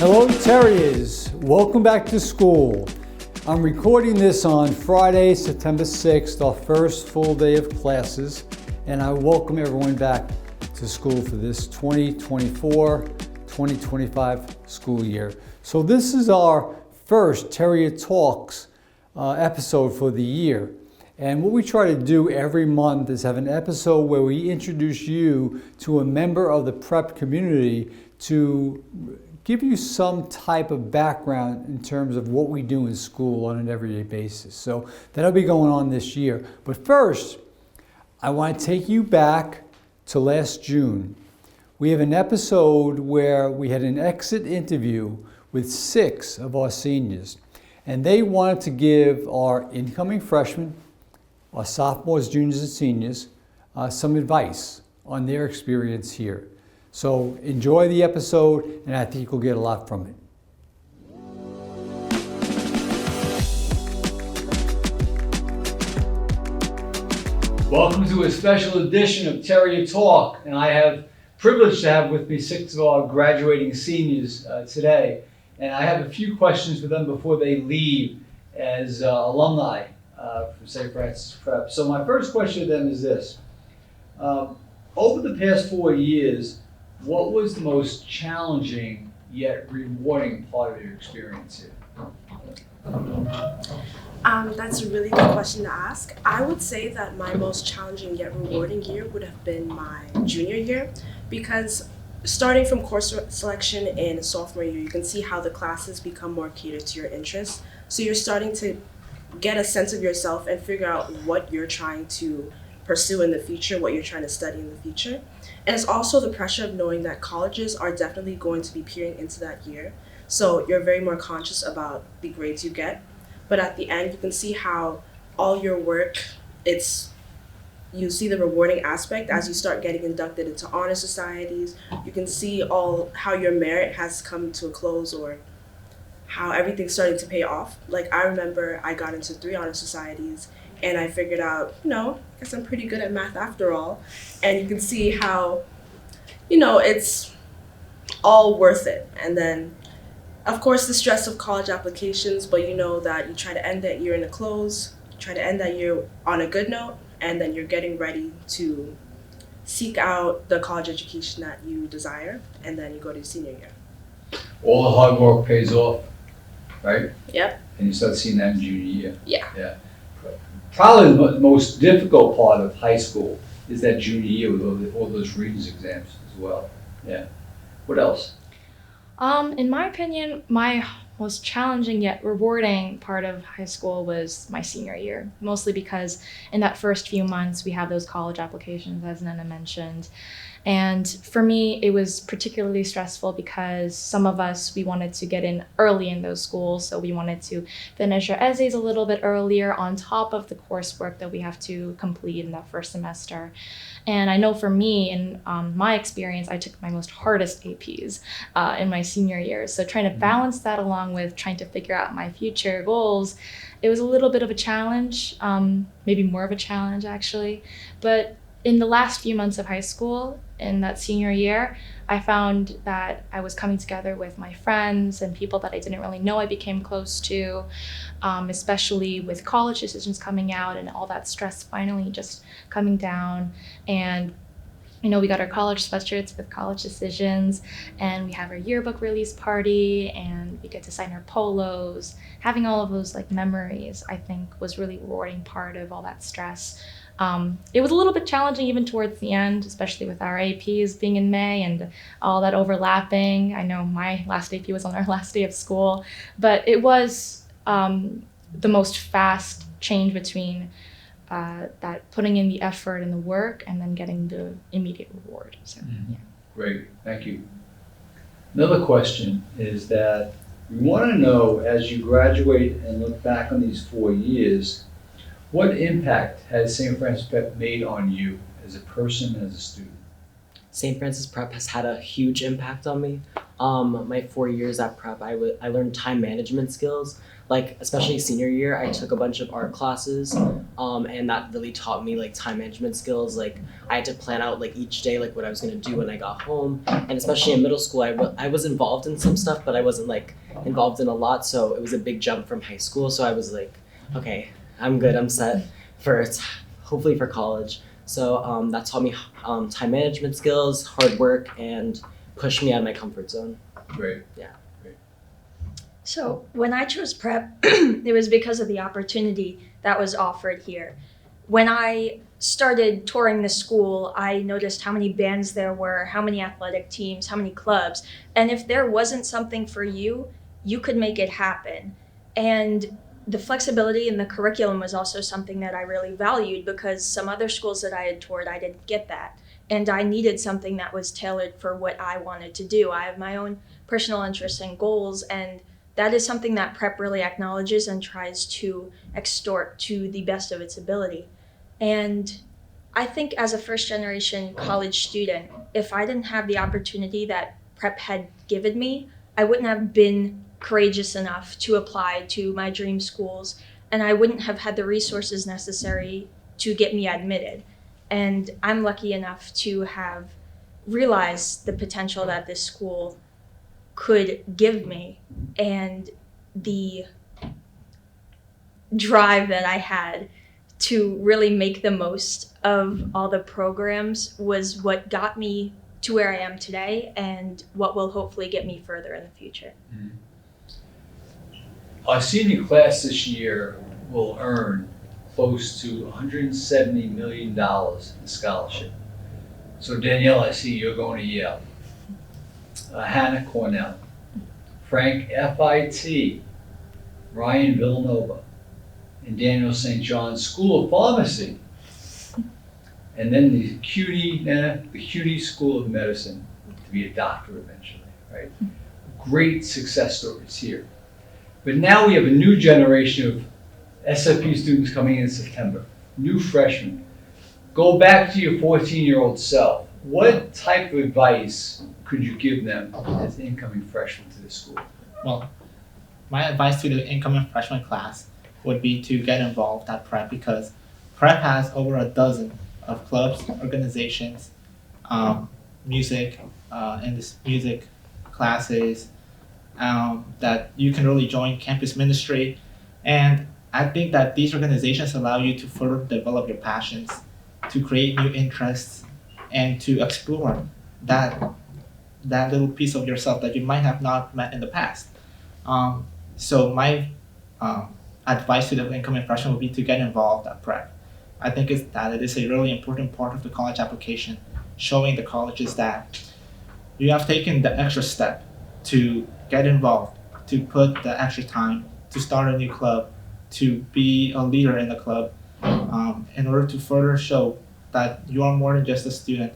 Hello, Terriers. Welcome back to school. I'm recording this on Friday, September 6th, our first full day of classes, and I welcome everyone back to school for this 2024-2025 school year. So this is our first Terrier Talks episode for the year. And what we try to do every month is have an episode where we introduce you to a member of the prep community to give you some type of background in terms of what we do in school on an everyday basis. So that'll be going on this year. But first, I want to take you back to last June. We have an episode where we had an exit interview with 6 of our seniors. And they wanted to give our incoming freshmen, our sophomores, juniors, and seniors, some advice on their experience here. So enjoy the episode, and I think you'll get a lot from it. Welcome to a special edition of Terrier Talk, and I have privilege to have with me 6 of our graduating seniors today. And I have a few questions for them before they leave as alumni from St. Francis Prep. So my first question to them is this. Over the past 4 years, what was the most challenging yet rewarding part of your experience here? That's a really good question to ask. I would say that my most challenging yet rewarding year would have been my junior year, because starting from course selection in sophomore year, you can see how the classes become more catered to your interests. So you're starting to get a sense of yourself and figure out what you're trying to pursue in the future, what you're trying to study in the future. And it's also the pressure of knowing that colleges are definitely going to be peering into that year. So you're very more conscious about the grades you get. But at the end, you can see how all your work, you see the rewarding aspect as you start getting inducted into honor societies. You can see how your merit has come to a close, or how everything's starting to pay off. Like, I remember I got into 3 honor societies, and I figured out, I guess I'm pretty good at math after all. And you can see how, it's all worth it. And then, of course, the stress of college applications, but you know that you try to end that year in a close, try to end that year on a good note, and then you're getting ready to seek out the college education that you desire, and then you go to your senior year. All the hard work pays off, right? Yep. And you start seeing that in junior year. Yeah. Probably the most difficult part of high school is that junior year with all those readings exams as well. Yeah. What else? In my opinion, my most challenging yet rewarding part of high school was my senior year, mostly because in that first few months we have those college applications, as Nana mentioned. And for me, it was particularly stressful because some of us, we wanted to get in early in those schools. So we wanted to finish our essays a little bit earlier on top of the coursework that we have to complete in that first semester. And I know for me, in my experience, I took my most hardest APs in my senior year. So trying to balance that along with trying to figure out my future goals, it was a little bit of a challenge, maybe more of a challenge actually. But in the last few months of high school, in that senior year, I found that I was coming together with my friends and people that I didn't really know I became close to, especially with college decisions coming out and all that stress finally just coming down. And we got our college sweatshirts with college decisions, and we have our yearbook release party, and we get to sign our polos. Having all of those memories, I think, was really rewarding part of all that stress. It was a little bit challenging even towards the end, especially with our APs being in May and all that overlapping. I know my last AP was on our last day of school, but it was the most fast change between that putting in the effort and the work and then getting the immediate reward. So, yeah. Great, thank you. Another question is that we want to know, as you graduate and look back on these 4 years, what impact has St. Francis Prep made on you as a person and as a student? St. Francis Prep has had a huge impact on me. My 4 years at prep, I learned time management skills. Like especially senior year, I took a bunch of art classes, and that really taught me like time management skills. Like I had to plan out like each day like what I was gonna do when I got home, and especially in middle school, I was involved in some stuff, but I wasn't like involved in a lot. So it was a big jump from high school. So I was like, okay, I'm good, I'm set for hopefully for college. So that taught me time management skills, hard work, and pushed me out of my comfort zone. Great. Yeah. So when I chose prep, it was because of the opportunity that was offered here. When I started touring the school, I noticed how many bands there were, how many athletic teams, how many clubs. And if there wasn't something for you, you could make it happen. And the flexibility in the curriculum was also something that I really valued, because some other schools that I had toured, I didn't get that. And I needed something that was tailored for what I wanted to do. I have my own personal interests and goals, and that is something that prep really acknowledges and tries to extort to the best of its ability. And I think as a first generation college student, if I didn't have the opportunity that prep had given me, I wouldn't have been courageous enough to apply to my dream schools, and I wouldn't have had the resources necessary to get me admitted. And I'm lucky enough to have realized the potential that this school could give me, and the drive that I had to really make the most of all the programs was what got me to where I am today, and what will hopefully get me further in the future. Our senior class this year will earn close to $170 million in scholarship. So Danielle, I see you're going to Yale. Hannah Cornell, Frank FIT, Ryan Villanova, and Daniel St. John's School of Pharmacy, and then the CUNY School of Medicine to be a doctor eventually, right? Great success stories here. But now we have a new generation of SFP students coming in September, new freshmen. Go back to your 14-year-old self. What type of advice could you give them as incoming freshmen to the school? Well, my advice to the incoming freshman class would be to get involved at prep, because prep has over a dozen of clubs, organizations, music, and this music classes that you can really join, campus ministry. And I think that these organizations allow you to further develop your passions, to create new interests, and to explore that little piece of yourself that you might have not met in the past. So my advice to the incoming freshman would be to get involved at prep. I think that it is a really important part of the college application, showing the colleges that you have taken the extra step to get involved, to put the extra time, to start a new club, to be a leader in the club, in order to further show that you are more than just a student.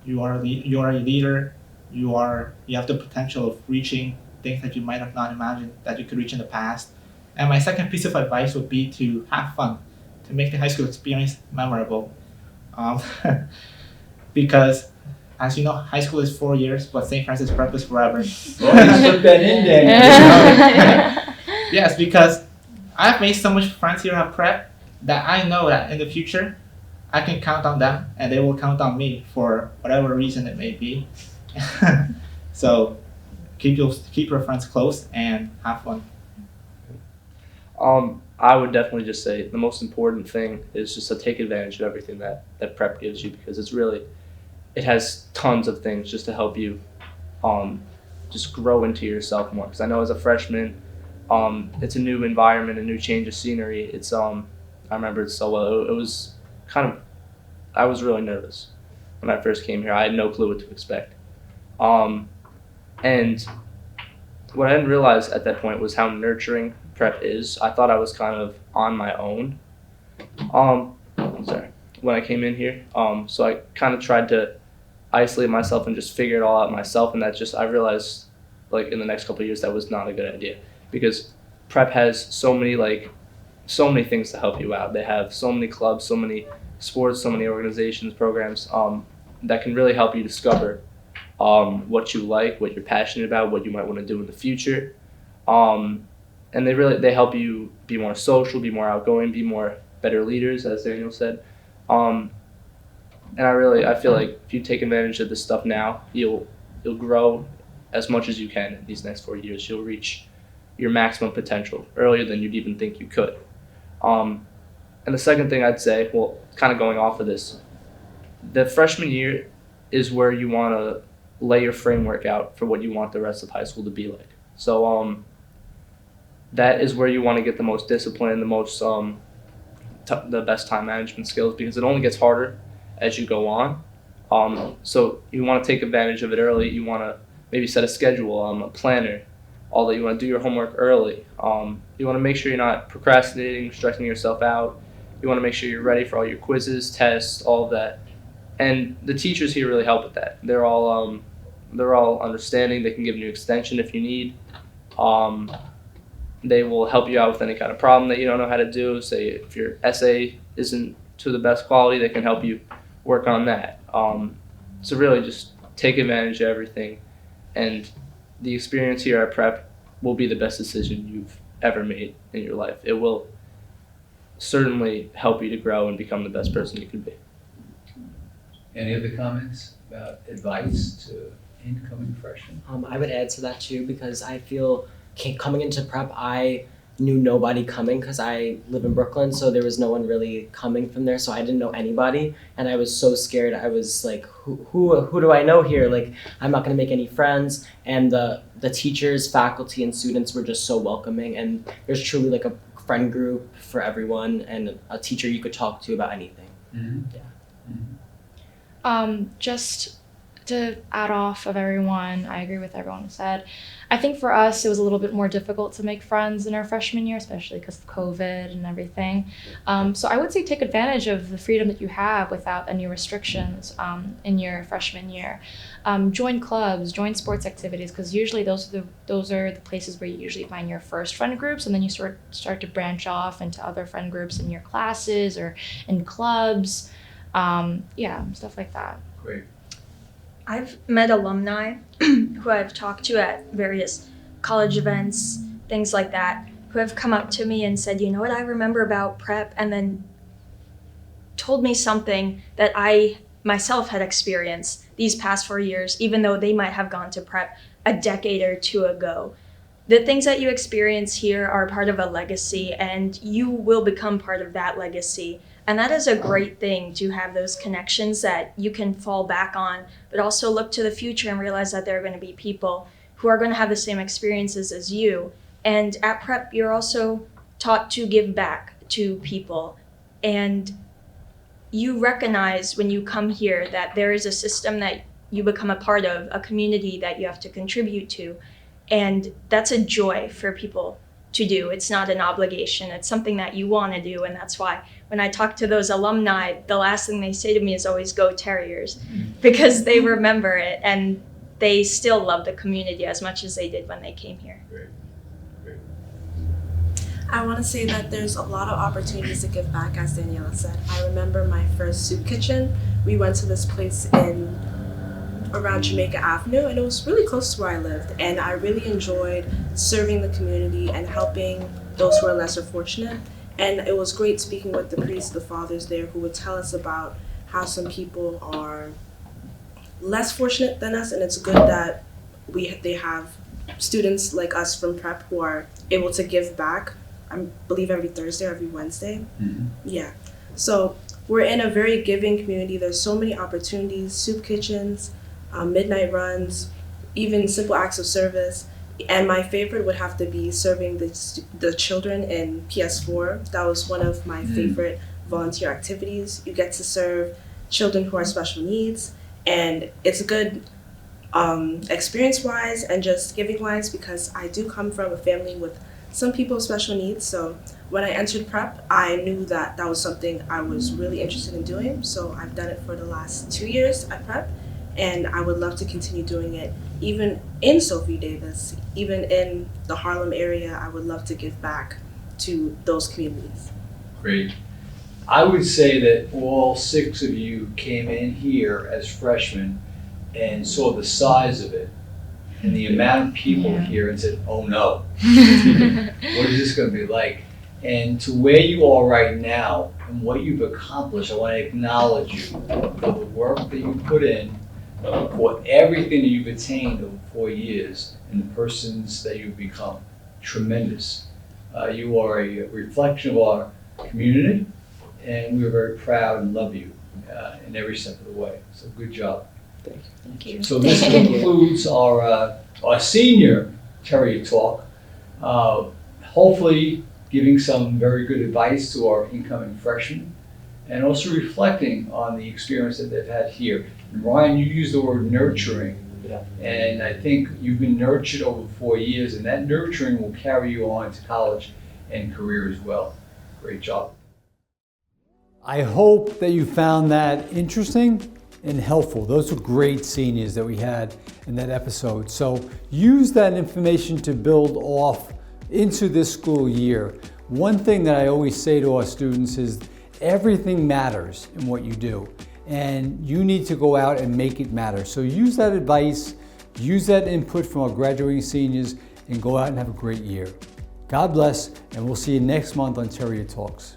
You are a leader. You have the potential of reaching things that you might have not imagined that you could reach in the past. And my second piece of advice would be to have fun, to make the high school experience memorable. Because, as you know, high school is 4 years, but St. Francis Prep is forever. Well, you slipped that in there. Yes, because I've made so much friends here at Prep that I know that in the future, I can count on them and they will count on me for whatever reason it may be. So keep your friends close and have fun. I would definitely just say the most important thing is just to take advantage of everything that prep gives you, because it has tons of things just to help you just grow into yourself more. Because I know as a freshman, it's a new environment, a new change of scenery. It's I remember it so well. It was I was really nervous when I first came here. I had no clue what to expect. And what I didn't realize at that point was how nurturing prep is. I thought I was kind of on my own. When I came in here. So I kind of tried to isolate myself and just figure it all out myself, and I realized like in the next couple of years that was not a good idea, because prep has so many things to help you out. They have so many clubs, so many sports, so many organizations, programs that can really help you discover what you like, what you're passionate about, what you might want to do in the future. And they help you be more social, be more outgoing, be more better leaders, as Daniel said. And I feel like if you take advantage of this stuff now, you'll grow as much as you can in these next 4 years. You'll reach your maximum potential earlier than you'd even think you could. And the second thing I'd say, well, kind of going off of this, the freshman year is where you want to lay your framework out for what you want the rest of high school to be like. So that is where you want to get the most discipline, the most the best time management skills, because it only gets harder as you go on. So you want to take advantage of it early. You want to maybe set a schedule, a planner, all that. You want to do your homework early. You want to make sure you're not procrastinating, stressing yourself out. You want to make sure you're ready for all your quizzes, tests, all of that. And the teachers here really help with that. They're all understanding. They can give you an extension if you need. They will help you out with any kind of problem that you don't know how to do. Say if your essay isn't to the best quality, they can help you work on that. So really just take advantage of everything. And the experience here at Prep will be the best decision you've ever made in your life. It will certainly help you to grow and become the best person you can be. Any other comments about advice to incoming freshmen? I would add to that too, because I feel coming into Prep, I knew nobody coming because I live in Brooklyn, so there was no one really coming from there, so I didn't know anybody, and I was so scared. I was like, who do I know here? Like, I'm not gonna make any friends. And the teachers, faculty, and students were just so welcoming, and there's truly like a friend group for everyone and a teacher you could talk to about anything. Mm-hmm. Yeah. Mm-hmm. Just to add off of everyone, I agree with everyone who said. I think for us, it was a little bit more difficult to make friends in our freshman year, especially because of COVID and everything. So I would say take advantage of the freedom that you have without any restrictions in your freshman year. Join clubs, join sports activities, because usually those are the places where you usually find your first friend groups, and then you start to branch off into other friend groups in your classes or in clubs. Stuff like that. Great. I've met alumni who I've talked to at various college events, things like that, who have come up to me and said, you know what I remember about Prep, and then told me something that I myself had experienced these past 4 years, even though they might have gone to Prep a decade or two ago. The things that you experience here are part of a legacy, and you will become part of that legacy. And that is a great thing, to have those connections that you can fall back on, but also look to the future and realize that there are going to be people who are going to have the same experiences as you. And at Prep, you're also taught to give back to people. And you recognize when you come here that there is a system that you become a part of, a community that you have to contribute to. And that's a joy for people to do. It's not an obligation. It's something that you want to do. And that's why when I talk to those alumni, the last thing they say to me is always "Go Terriers," because they remember it and they still love the community as much as they did when they came here. Great. Great. I want to say that there's a lot of opportunities to give back, as Daniela said. I remember my first soup kitchen. We went to this place around Jamaica Avenue, and it was really close to where I lived, and I really enjoyed serving the community and helping those who are lesser fortunate. And it was great speaking with the priests, the fathers there, who would tell us about how some people are less fortunate than us, and it's good that they have students like us from Prep who are able to give back, I believe every Thursday or every Wednesday. Mm-hmm. Yeah. So we're in a very giving community. There's so many opportunities, soup kitchens, midnight runs, even simple acts of service. And my favorite would have to be serving the children in PS4. That was one of my favorite volunteer activities. You get to serve children who are special needs, and it's a good experience-wise and just giving-wise, because I do come from a family with some people with special needs. So when I entered Prep, I knew that that was something I was really interested in doing. So I've done it for the last 2 years at Prep, and I would love to continue doing it even in Sophie Davis, even in the Harlem area. I would love to give back to those communities. Great. I would say that all 6 of you came in here as freshmen and saw the size of it and the amount of people Yeah. here and said, oh no, what is this going to be like? And to where you are right now and what you've accomplished, I want to acknowledge you for the work that you put in, for everything that you've attained over 4 years, and the persons that you've become. Tremendous. You are a reflection of our community, and we are very proud and love you in every step of the way. So good job. Thank you. So this concludes our senior Terrier Talk. Hopefully giving some very good advice to our incoming freshmen and also reflecting on the experience that they've had here. And Ryan, you used the word nurturing. Yeah. And I think you've been nurtured over 4 years, and that nurturing will carry you on to college and career as well. Great job. I hope that you found that interesting and helpful. Those were great seniors that we had in that episode. So use that information to build off into this school year. One thing that I always say to our students is everything matters in what you do, and you need to go out and make it matter. So use that advice, use that input from our graduating seniors, and go out and have a great year. God bless, and we'll see you next month on Terrier Talks.